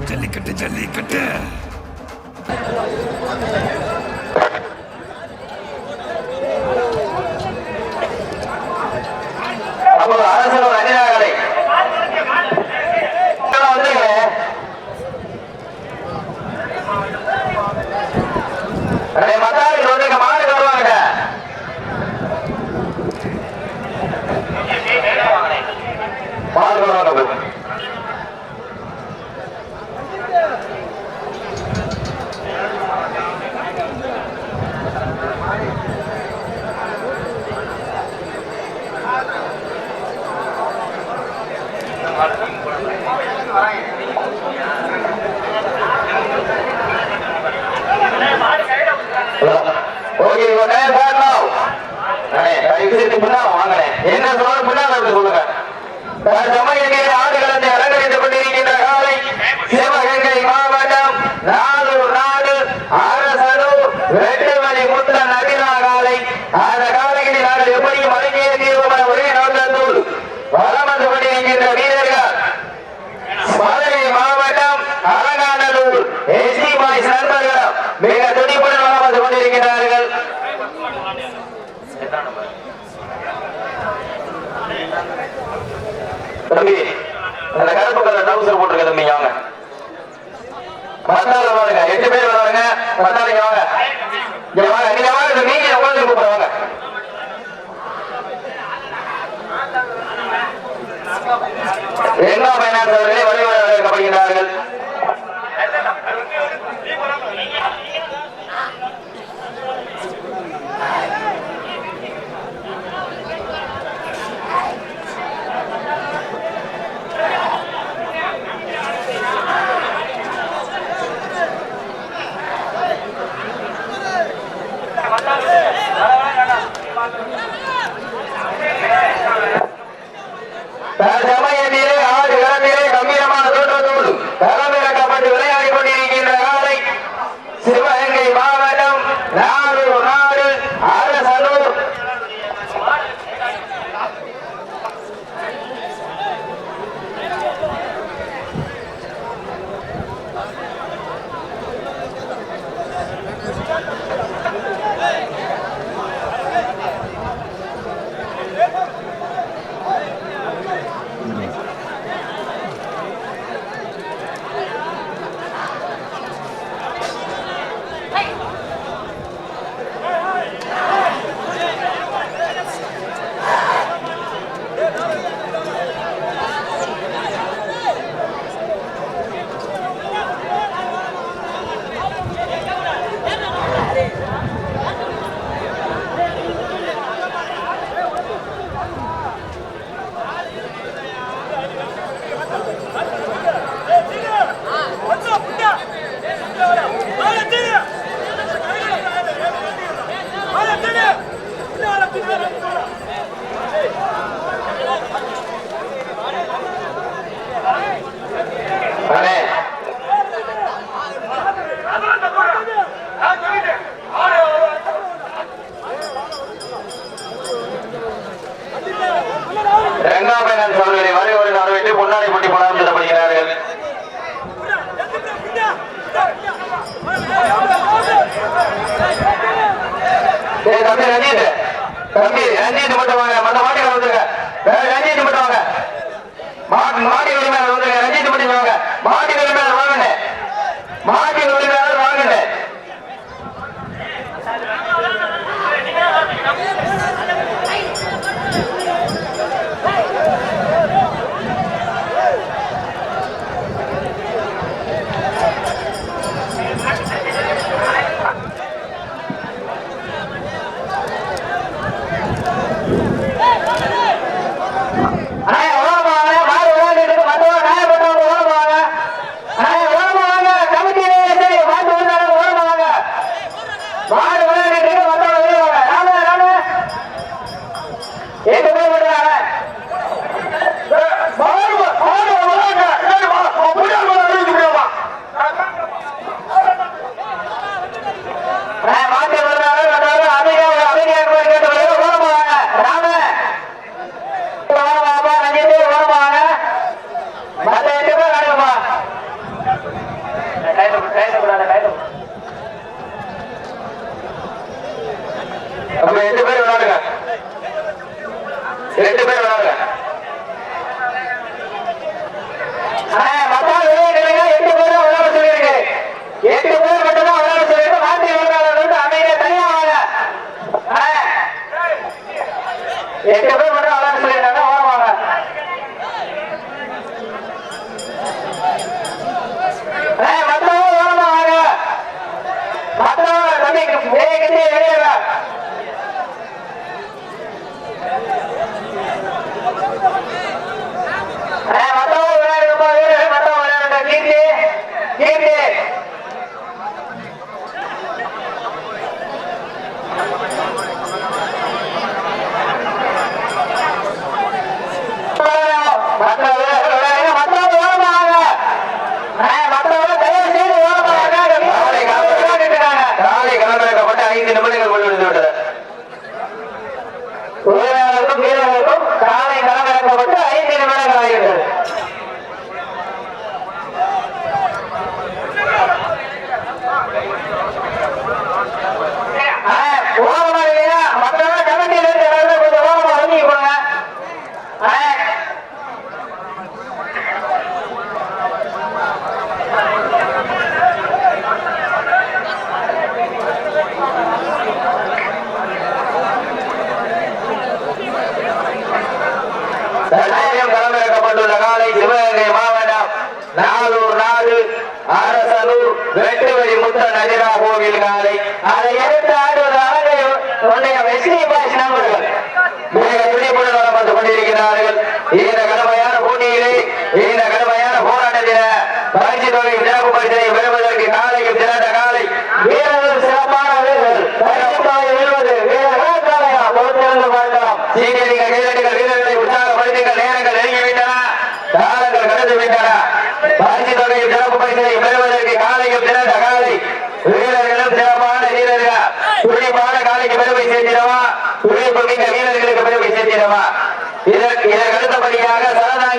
ஜல்லிக்கட்டு ஜல்லிக்கட்டு அரசு அணியாகளை மத்தாரிகள் வந்து மாடு வருவாங்க. மாடு வருவாங்க. என்ன சொல்லுங்க ஆடுகளத்தை அலங்கரித்துக் கொண்டிருக்கின்ற காலை சிவகங்கை மாவட்டம் நாளூர் நாடு அரசனூர் வெட்டுமணி முத்த நவீனா காலை. அந்த காலைகளில் நாங்கள் எப்படியும் அடங்கிய தீர்வுமான ஒரே நோக்கத்தோடு வலம் வந்து கொண்டிருக்கின்ற வீரர்கள் மதுரை மாவட்டம் அலங்காநல்லூர் எஸ்டி பாய்ஸ் நண்பர்களும் மிக துடிப்புடன் வலம் வந்து கொண்டிருக்கிறார்கள். தம்பி அந்த கருப்பு கலர் டவுசர் போட்டுருக்க தம்பி வாங்க. மத்தால வாங்க 8 பேர் வராங்க. மத்தாலிங்க வாங்க. இங்க வாங்க. நீங்க வாங்க. நீங்க உட்கார்ந்து கூப்பிடுவாங்க. எங்கா பைனான்ஸ் அவர்களே வழிவர அழைக்கப்படுகிறார்கள். சமயத்திலே ஆடு களத்திலே கம்பீரமான தோற்றத்தோடு களமிறக்கப்பட்டு விளையாடி கொண்டிருக்கின்ற காலை சிவகங்கை மாவட்டம் நாளூர் நாடு அரசனூர் பொன்னாடி போட்டி போடாமல் செல்லப்படுகிறார்கள். தம்பி ரஞ்சித் மட்டும் வாங்க. மற்ற மாட்டிகள் வந்துருங்க. ரஞ்சித் மட்டும் வாங்க. மாடி உரிமையாளர் வந்துருங்க. ரஞ்சித் மட்டும் வாங்க. மாடி உரிமையாளர் வாங்க. மாடி உரிமையாளர் வாங்க.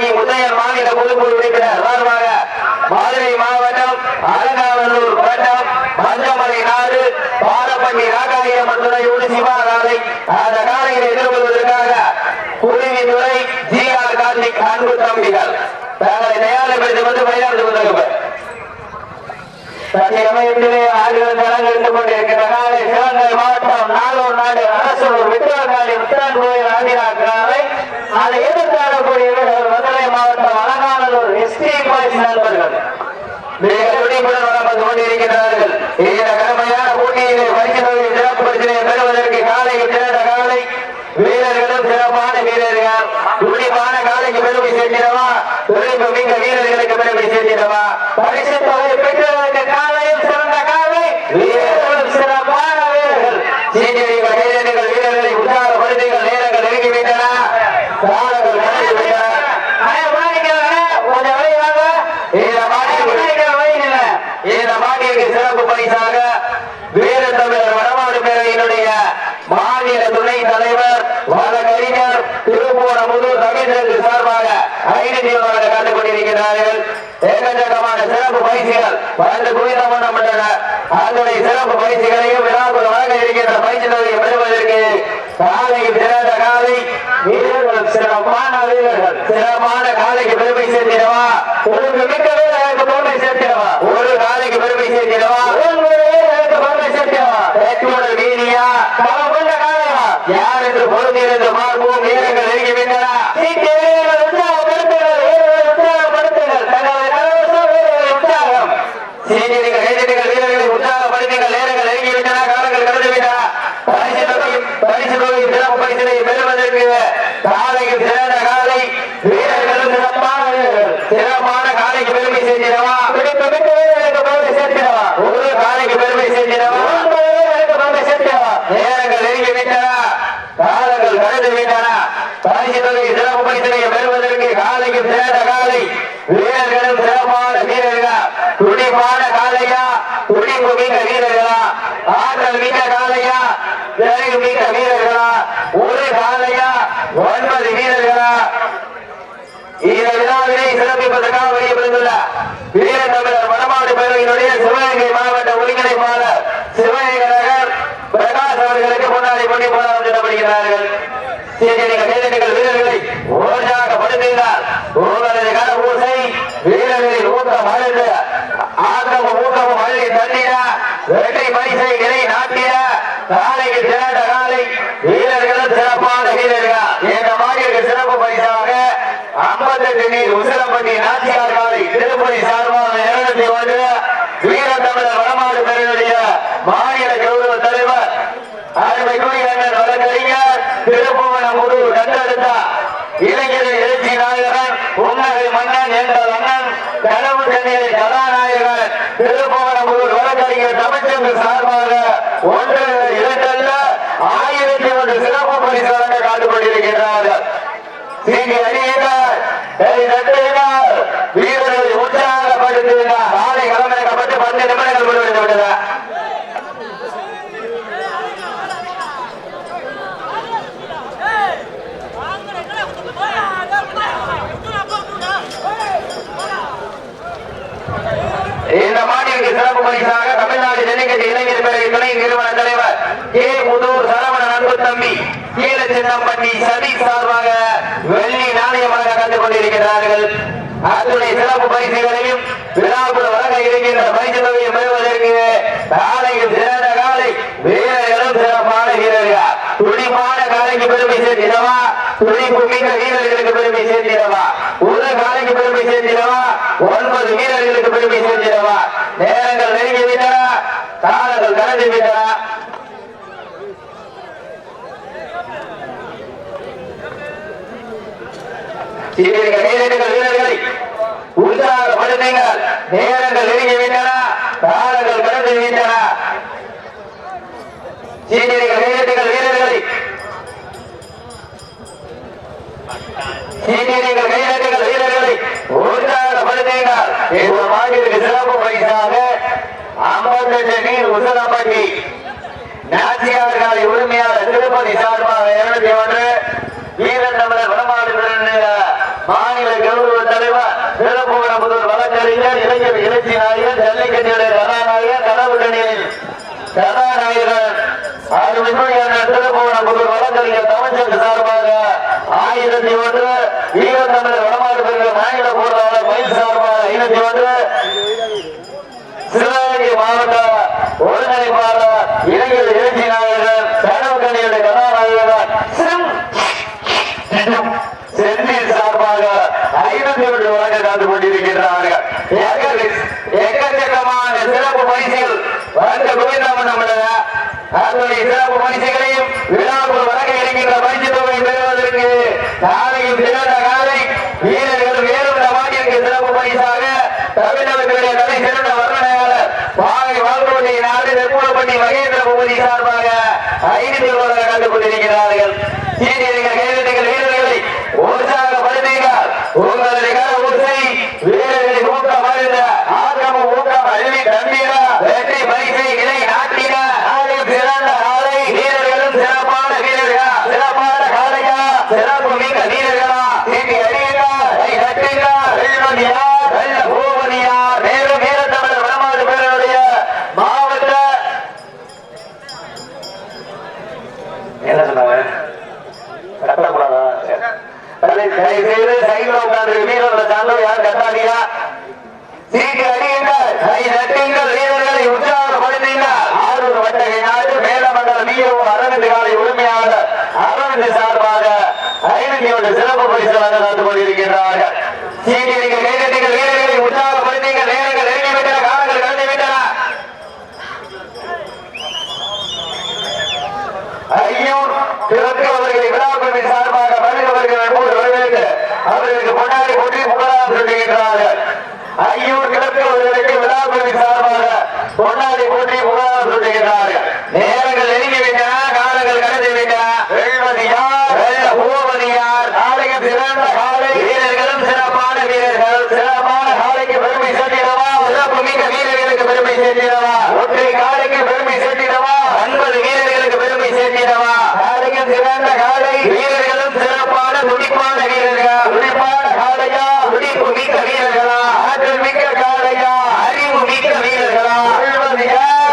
சிவகங்கை முத்தையர் மாநில பொதுக்குழு உறுப்பினர் சார்பாக மதுரை மாவட்டம் அலங்காநல்லூர் வட்டம் மஞ்சமலை நாடு பாலப்பட்டி ராகாயிரம் துணையோடு சிவா காலை அந்த காலையை எதிர்கொள்வதற்காக குருவித்துறை ஜி.ஆர். கார்த்திக் அன்பு தம்பிகள் தங்களை தயாரிப்படுத்தி வந்து பயிலாந்து கொண்டிருப்பார். சமயத்திலே ஆயிரம் ஜனங்கள் இருந்து கொண்டிருக்கிற காலை சிவகங்கை மாவட்டம் நாளூர் நாடு அரசூர் விட்டுவங்காளி உத்தரன் கோயில் ஆதிராக்களை அதை எதிர்த்தாடக்கூடிய மதுரை மாவட்டம் அலங்காநல்லூர் எஸ்டி பாய்ஸ் நண்பர்கள் மிக துடிப்புடன் வளர்ந்து கொண்டிருக்கிறார்கள். இந்த கடுமையான போட்டியிலே பரிசு தொகையை சிறப்பு பரிசினை பெறுவதற்கு காலையில் திரண்ட காலை வீரர்களும் சிறப்பான வீரர்கள் துடிப்பான காலைக்கு பெருமை சேர்த்திடவா துடிப்பு மிக்க வீரர்களுக்கு பெருமை சேர்த்திடவா பரிசு தொகை பெற்றதற்கு காலையில் சிறந்த காலை வீரர்களும் சிறப்பான வீரர்கள் சீனியர்கள் கைதடிகள் வீரர்களை உற்சாகப்படுத்துங்கள். நேரங்கள் நெருங்கிவிட்டன, காலங்கள் கடந்து விட்டன. இந்த மாநில சிறப்பு பரிசாக வீர தமிழர் வடமாடு பேரவையினுடைய மாநில துணைத் தலைவர் வழக்கறிஞர் திருப்பூரமுதூர் ரவீந்திரன் சார்பாக 500 ரூபாய் காத்துக் கொண்டிருக்கிறார்கள். ஏகஜகமான சிறப்பு பரிசுகள் வந்து குவிந்த வண்ணப்பட்டன. அதனுடைய சிறப்பு பரிசுகளையும் விழாக்குள் வழங்க இருக்கின்ற பரிசு தொகையை பெறுவதற்கு காலையில் திறந்த காலை வீரர்கள் சிறப்பான வீரர்கள் சிறப்பான காலைக்கு பெருமை சேர்த்திடவா ஒரு மிக்க வீரர்களுக்கு பெருமை சேர்த்திடவா ஒரு காலைக்கு பெருமை சேர்த்திடவா பெருமை சேர்த்திடவா வீரியா கொண்ட காலையா யார் என்று பொருந்திருந்து பார்ப்போம். வீரர்கள் நெருங்கிவிட்டன. உற்சாகம் சீனியர்கள் கைதடிகள் வீரர்களை உற்சாகப்படுத்துங்கள். நேரங்கள் நெருங்கிவிட்டன, காலங்கள் கடந்துவிட்டன. பரிசு தொகை சிறப்பு பரிசினை பெறுவதற்கு காலையில் சிறந்த காலை வீரர்களும் சிறப்பான வீரர்கள் சிறப்பான காலைக்கு பெருமை சேர்த்திடவா வீரர்களுக்கு பெருமை சேர்த்திடவா ஒரு காலைக்கு பெருமை சேர்த்திடவா பெருமை சேர்த்திடவா. நேரங்கள் நெருங்கிவிட்டன, காலங்கள் கடந்து விட்டன. பரிசு தொகை சிறப்பு பரிசினை பெறுவதற்கு காலைக்கு சிறந்த காலை வீரர்களும் சிறப்பான வீரர்கள் துடிப்பான காலையா துடிப்பு மிக்க வீரர்களா ஆற்றல் மிக்க காலையா விரைவு மிக்க வீரர்களா ஒரு காலையா 9 வீரர்களா இந்த விழாவினை சிறப்பிப்பதற்காக வெளிப்படுத்துள்ள வீர தமிழர் வடமாடு பேரவையினுடைய சிவகங்கை மாவட்ட ஒருங்கிணைப்பாளர் சிவகங்கை நகர் பிரகாஷ் அவர்களுக்கு முன்னாடி கொண்டு போராட்டம் நடத்தப்படுகிறார்கள். கைதடிகள் வீரர்களை உற்சாகப்படுத்துகிறார். உங்களது கரபூசை வீரர்களின் ஊக்கம் அழுது ஆக்கமும் ஊக்கமும் அழுகி தள்ளிட வெற்றி பரிசை நிலை நாட்டிட காலைக்கு திரண்ட காலை வீரர்களும் சிறப்பான வீரர்கள். இந்த மாதிரி சிறப்பு பரிசாக 58 நீர் உசிலம்பட்டி நாச்சியார் காலை திருப்பதி சார்பாக 201 வீர தமிழர் வடமாடு பேரவையுடைய மாநில கௌரவ தலைவர் அருமைக்குரிய வழக்கறிஞர் திருப்புவனமுதூர் கண்டெடுத்தார் இளைஞர் எழுச்சி நாயகன் உன்னகை மன்னன் எங்கள் அண்ணன் கனவு சென்னையை கதாநாயகன் திருப்புவனமுதூர் வழக்கறிஞர் தமிழ்ச்சங்க சார்பாக 1 2 அல்ல 1001 சிறப்பு பரிசு வழங்க காத்துக் கொண்டிருக்கிறார்கள். வீரர்களை உற்சாகப்படுத்தினார். நாளை களமிறக்கப்பட்டு 10 நிமிடங்கள் முடிவடைந்து விட்டன. இந்த மாநிலத்திற்கு சிறப்பு பரிசாக தமிழ்நாடு ஜல்லிக்கட்டு இளைஞர் பேரவை துணை நிறுவன தலைவர் கே. முதூர் சரவணன் அன்பு தம்பி கீழச்சின்னம்பட்டி சதீஷ் சார்பாக வெள்ளி நாணயமாக கண்டுக் கொண்டிருக்கிறார்கள். அத்துணை சிறப்பு பரிசுகளையும் விழாக்குள் வழங்க இருக்கின்ற பரிசு தொகையை பெறுவதற்கு காலையில் சிறந்த காலை வீரர்களும் சிறப்பான வீரர்கள் துடிப்பான காலைக்கு பெருமை சேர்த்திடவா துடிப்பு மிக்க வீரர்களுக்கு பெருமை சேர்த்திடவா ஒரு காலைக்கு பெருமை சேர்த்திடவா 9 வீரர்களுக்கு பெருமை சேர்த்திடவா. நேரங்கள் நெருங்கிவிட்டன, காலங்கள் கடந்து விட்டன. வீரர்களை உற்சாகப்படுத்துங்கள். நேரங்கள் நெருங்கிவிட்டன, காலங்கள் கடந்து விட்டன. வீரர்களை உற்சாகப்படுத்துங்கள். இந்த மாநிலத்திற்கு சிறப்பு பரிசாக 58 நீர் உசிலம்பட்டி நாச்சியார் காலை உரிமையாளர் திருப்பதி சார்பாக 201 வீர தமிழர் வடமாடு மாநில கௌரவ தலைவர் திருப்பூரம்புதூர் வழக்கறிஞர் இளைஞர் எழுச்சி நாயகர் ஜல்லிக்கட்டுடைய கதாநாயகர் கடவுடனில் கதாநாயகர் திருப்பூரம்புதூர் வழக்கறிஞர் தமிழ்ச்சங்க சார்பாக 1001 வீரத்தமிழர் வடமாடு பெறுகிற மாநில பொருளாளர் மயில் சார்பாக 501 சிவகங்கை மாவட்ட ஒருங்கிணைப்பாளர் இளைஞர் எழுச்சி நாயகர் கடவுடனியுடைய கதாநாயகர் செந்தில் சார்பாக 501 வழங்க காத்து கொண்டிருக்கிறார்கள். எக்கச்சக்கமான சிறப்பு பரிசுகள் வந்து குவிந்தவண்ணமுள்ள அத்தகைய சிறப்பு பரிசுகளையும் விழாக்குள் வழங்க இருக்கின்ற பரிசு தொகை பெறுவதற்கு நாளையும் சிறந்த காலை வீரர்கள் வேறும் மாட்டிற்கு சிறப்பு பரிசாக தமிழகத்தினுடைய தலை சிறந்த வர்ணனையாளர் வாகை வாழ்க்கை நாடு நெற்பூலப்பட்டி மகேந்திர பூபதி சார்பாக 500 வழங்க கண்டுக் கொண்டிருக்கிறார்கள். வீரர்களை உற்சாகப்படுத்தீர்கள். உங்களுடைய ஊசை வீரர்களை ஊக்கம் அழுந்த ஆக்கமும் ஊக்கம் அழுவி தம்பீர வெற்றி பரிசை இணை நாட்டின சிறந்த காலை வீரர்களும் சிறப்பான வீரர்களா சிறப்பான காலையா சிறப்பு மிக்க வீரர்களா சீட்டி அடியுங்கள் மேலும் வீரத்தமிழர் வடமாடு பேருடைய மாவட்ட என்ன சொன்னாங்க கட்டக்கூடாதா சைக்கிள் உட்காந்து வீரர்களை சார்ந்தவர் யார் கட்டாதீங்க சீட்டு அடியுங்கள் கை நட்டுங்கள் வீரர்களை உற்சாகப்படுத்துங்கள். ஆரூர் வட்டகை நாடு மேலமண்டல வீரர் அரவிந்த் காலை உரிமையாளர் அரவிந்த் சார்பாக 501 சிறப்பு பரிசு வழங்க காத்துக் கொண்டிருக்கிறார்கள். சீட்டிகள் கை நட்டுங்கள் வீரர்களை உற்சாகப்படுத்துங்கள். நேரங்கள் நெருங்கிவிட்டன, காலங்கள் கடந்துவிட்டன. ஐயூர் கிழக்கு அவர்களை விழாக்குழுவின் சார்பாக வருகிறவர்கள் என்பது வரவேற்று அவர்களுக்கு கொண்டாடி போட்டி புகழாரம் சொல்லுகின்றார்கள். ஐயூர் கிழக்கு அவர்களுக்கு விழாக்குழுவின் சார்பாக கொண்டாடி போட்டி புகழாரம் சொல்லுகின்றார்கள். நேரங்கள் நெருங்கிவிட்டன, காலங்கள் கடந்துவிட்டன. வெல்வது யார், வெல்ல போவது யார்? நாளைக்கு சிறந்த காலை வீரர்களும் சிறப்பான வீரர்கள் சிறப்பான காலைக்கு பெருமை சேர்த்திடவா, சிறப்பு மிக்க வீரர்களுக்கு பெருமை சேர்த்திடவா, ஒற்றை காலைக்கு பெருமை சேர்த்திடவா, 9 வீரர்களுக்கு பெருமை சேர்த்திடவா? காலைக்கு சிறந்த காலை வீரர்களும் சிறப்பான துடிப்பான வீரர்கள் துடிப்பான காலையா துடிப்பு மிக்க வீரர்களா ஆற்றல் மிக்க காலையா அறிவு மிக்க வீரர்களா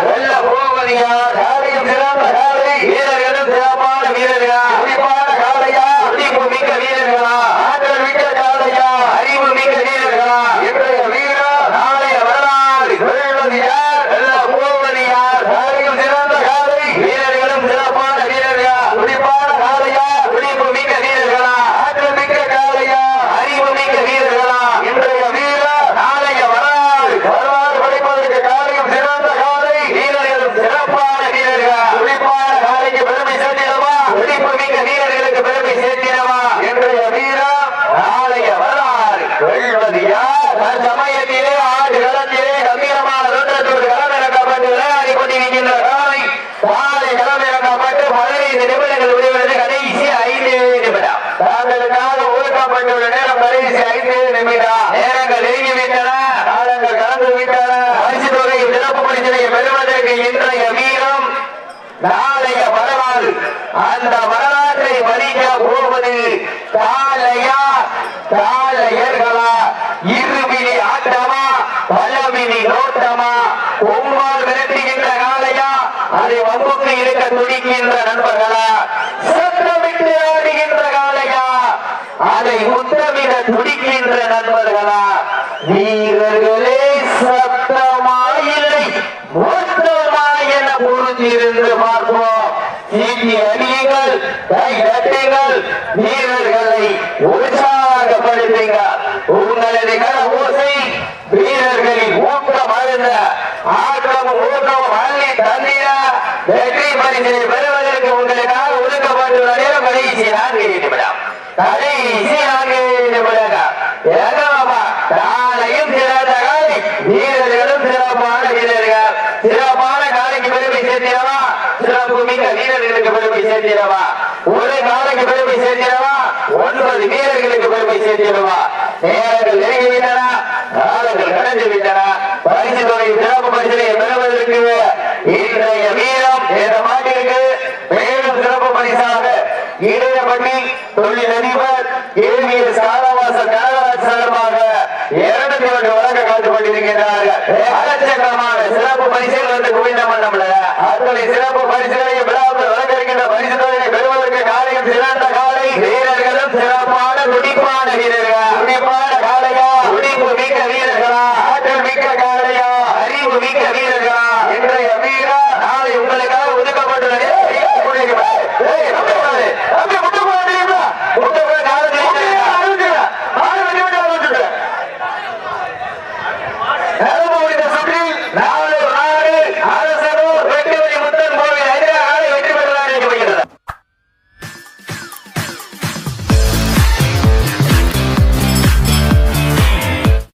வெல்ல போவதியா? காலையும் சிறந்த காலை வீரர்களும் சிறப்பான வீரர்களா துடிப்பான காலையா துடிப்பு மிக்க வீரர்களா ஆற்றல் மிக்க காலையா அறிவு மிக்க வீரர்களா? இன்றைய வீரர் நாளைய வரலாறு வெல்வது யார், வெல்ல போவது யார்? காலையும் சிறந்த காலை வீரர்களும் சிறப்பான வீரர்களா துடிப்பான காலையா துடிப்பு மிக்க வீரர்களா ஆற்றல் மிக்க காலையா அறிவு மிக்க வீரர்களா? இன்றைய வீரர் நாளைய வரலாறு படைப்பதற்கு காலையும் சிறந்த காலை வீரர்களும் சிறப்பான வீரர்கள் துடிப்பான காலைக்கு பெருமை சேர்த்திடவா, துடிப்பு மிக்க வீரர்களுக்கு பெருமை சேர்த்திடவா? இன்றைய வீரர் நாளைய வரலாறு வெல்வது யார்? சமயத்திலே ஆடு களத்திலே கம்பீரமான தோற்றத்தோடு களமிறக்கப்பட்டு விளையாடி கொண்டிருக்கின்ற காலை காலை களமிறக்கப்பட்டு 15 நிமிடங்கள் முடிவது. கடைசி 5 நிமிடம் தாங்களுக்காக ஒதுக்கப்பட்டுள்ள நேரம் கடைசி 5 நிமிடம். நேரங்கள் நெருங்கிவிட்டன, காலங்கள் கடந்து விட்டன. பரிசு தொகை சிறப்பு பரிசினை பெறுவதற்கு இன்றைய வீரம் நாளைய வரலாறு. அந்த வரலாற்றை படிக்க போவது காலையா காலையர்களா? இருவிழி ஆட்டமா பலவிழி நோட்டமா? ஒவ்வாறு விரட்டுகின்ற காலையா அதை வம்புக்கு இருக்க துடிக்கின்ற நண்பர்களா? சத்தமிட்டு ஆடுகின்ற காலையா அதை முத்தமிட துடிக்கின்ற நண்பர்களா? வீரர்களே சத்தமாயில்லை மொத்தமாயென புரிஞ்சிருந்து பார்ப்போம். சீட்டி அடியுங்கள், கை தட்டுங்கள், வீரர்களை உற்சாகப்படுத்துங்கள். உங்களது கர ஓசை வீரர்களின் ஊக்கம் அழுந்த ஆக்கமும் ஊக்கமும் அள்ளி தந்திட வெற்றி பரிசினை பெறுவதற்கு உங்களுக்காக ஒதுக்கப்பட்டுள்ள நேரம் கடைசி 4 நிமிடம். கடைசி 4 நிமிடங்கள். காலையும் சிறந்த காலை வீரர்களும் சிறப்பான வீரர்கள் சிறப்பான காலைக்கு பெருமை சேர்த்திடவா, சிறப்பு மிக்க வீரர்களுக்கு பெருமை சேர்த்திடவா, ஒரு காலைக்கு பெருமை சேர்த்திடவா, 9 வீரர்களுக்கு பெருமை சேர்த்திடவா? நேரங்கள் நெருங்கிவிட்டன, காலங்கள் கடந்து விட்டன. பரிசு தொகை சிறப்பு பரிசினை பெறுவதற்கு இன்றைய வீரம் என்ற மாட்டிற்கு மேலும் சிறப்பு பரிசாக இடையப்பட்டி தொழில் அதிபர் ஏவிஎஸ் காலவாசல் சார்பாக 201 வழங்க காத்துக் கொண்டிருக்கிறார்கள். அலட்சக்கரமான சிறப்பு பரிசுகள் வந்து குவிந்த மண்டல அத்தனை சிறப்பு பரிசுகளை விழாவில் வழங்க இருக்கின்ற பரிசு தொகையை பெறுவதற்கு காலையும் சிறந்த காலை வீரர்களும் சிறப்பான துடிப்பான வீரர்கள் துடிப்பான